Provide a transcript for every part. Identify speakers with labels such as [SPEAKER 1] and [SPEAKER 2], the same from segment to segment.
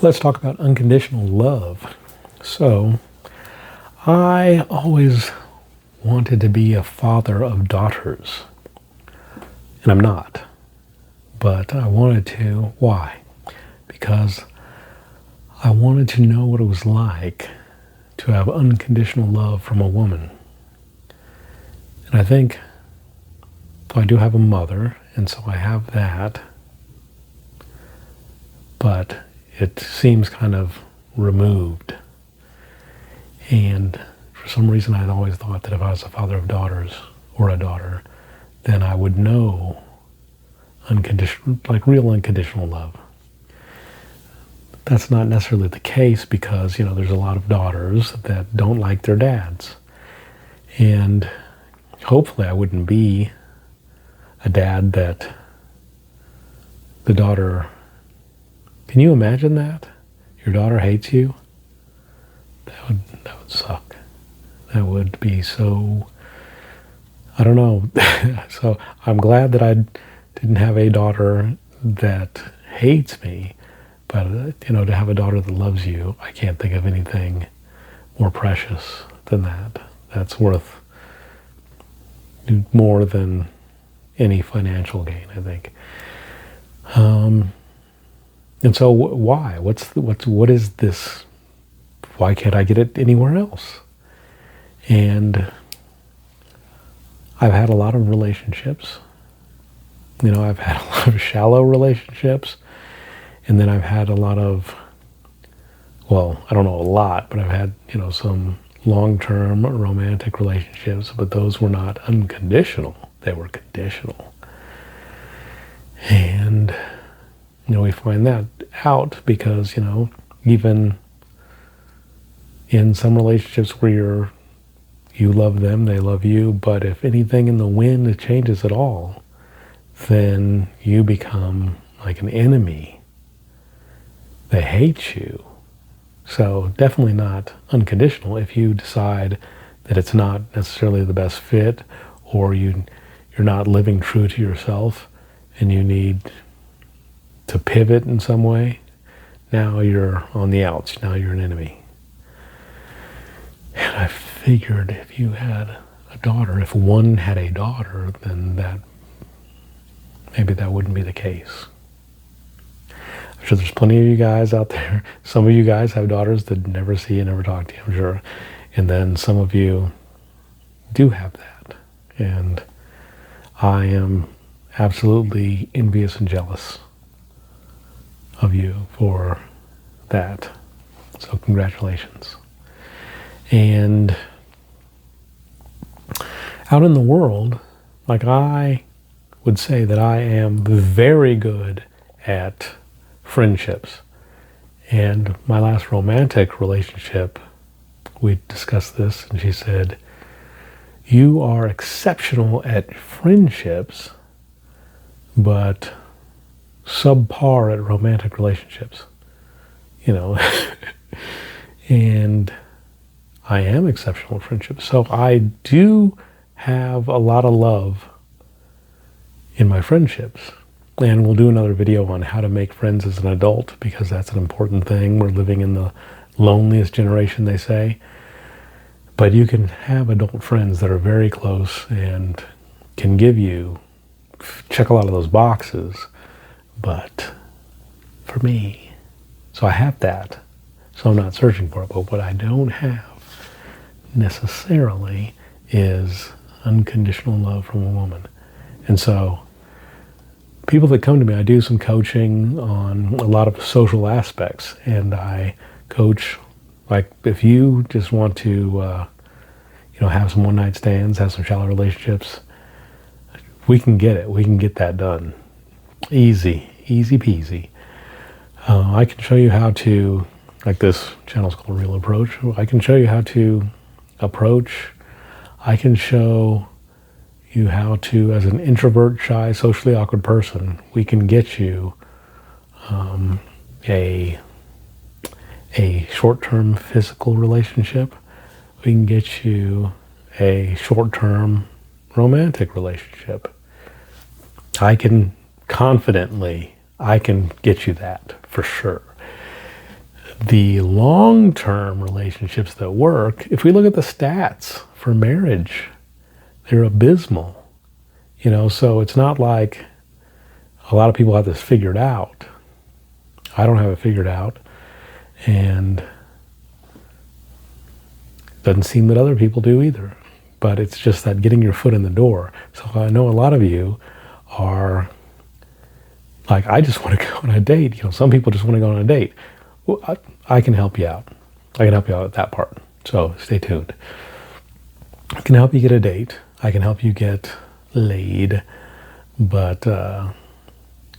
[SPEAKER 1] Let's talk about unconditional love. So, I always wanted to be a father of daughters, and I'm not, but I wanted to. Why? Because I wanted to know what it was like to have unconditional love from a woman. And I think I do have a mother, and so I have that, but it seems kind of removed. And for some reason, I'd always thought that if I was a father of daughters or a daughter, then I would know unconditional, like real unconditional love. That's not necessarily the case because, there's a lot of daughters that don't like their dads. And hopefully I wouldn't be a dad that the daughter, can you imagine that? Your daughter hates you? That would suck. That would be so, I don't know. So I'm glad that I didn't have a daughter that hates me, but to have a daughter that loves you, I can't think of anything more precious than that. That's worth more than any financial gain, I think. And so why? What is this? Why can't I get it anywhere else? And I've had a lot of relationships. I've had a lot of shallow relationships. And then I've had a lot of, well, I don't know a lot, but I've had, some long-term romantic relationships, but those were not unconditional. They were conditional. And, we find that out because, even in some relationships where you love them, they love you, but if anything in the wind changes at all, then you become like an enemy. They hate you. So definitely not unconditional if you decide that it's not necessarily the best fit, or you're not living true to yourself and you need to pivot in some way. Now you're on the outs. Now you're an enemy. And I figured if you had a daughter, if one had a daughter, then maybe that wouldn't be the case. I'm sure there's plenty of you guys out there. Some of you guys have daughters that never see and never talk to you, I'm sure. And then some of you do have that. And I am absolutely envious and jealous of you for that. So congratulations. And out in the world, like, I would say that I am very good at friendships. And my last romantic relationship, we discussed this, and she said, you are exceptional at friendships, but subpar at romantic relationships. And I am exceptional at friendships. So I do have a lot of love in my friendships. And we'll do another video on how to make friends as an adult, because that's an important thing. We're living in the loneliest generation, they say. But you can have adult friends that are very close and can check a lot of those boxes. But for me, so I have that. So I'm not searching for it. But what I don't have necessarily is unconditional love from a woman. And so people that come to me, I do some coaching on a lot of social aspects, and I coach, like, if you just want to, have some one-night stands, have some shallow relationships, we can get it. We can get that done. Easy peasy. I can show you how to, like, this channel's called Real Approach. I can show you how to approach. I can show you how to, as an introvert, shy, socially awkward person, we can get you a short-term physical relationship. We can get you a short-term romantic relationship. I can get you that for sure. the long-term relationships that work, if we look at the stats for marriage, they're abysmal. So it's not like a lot of people have this figured out. I don't have it figured out. And it doesn't seem that other people do either. But it's just that getting your foot in the door. So I know a lot of you are like, I just want to go on a date. Some people just want to go on a date. Well, I can help you out. I can help you out with that part. So stay tuned. I can help you get a date. I can help you get laid. But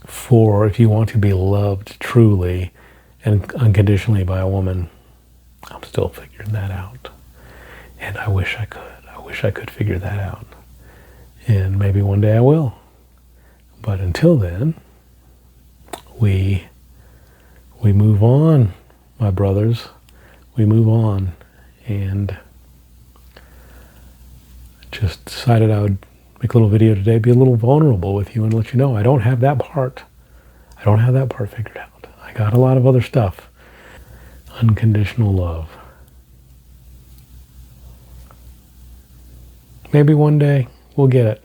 [SPEAKER 1] for if you want to be loved truly and unconditionally by a woman, I'm still figuring that out. And I wish I could. I wish I could figure that out. And maybe one day I will. But until then, we move on, my brothers. We move on. And just decided I would make a little video today, be a little vulnerable with you and let you know I don't have that part. I don't have that part figured out. I got a lot of other stuff. Unconditional love. Maybe one day we'll get it.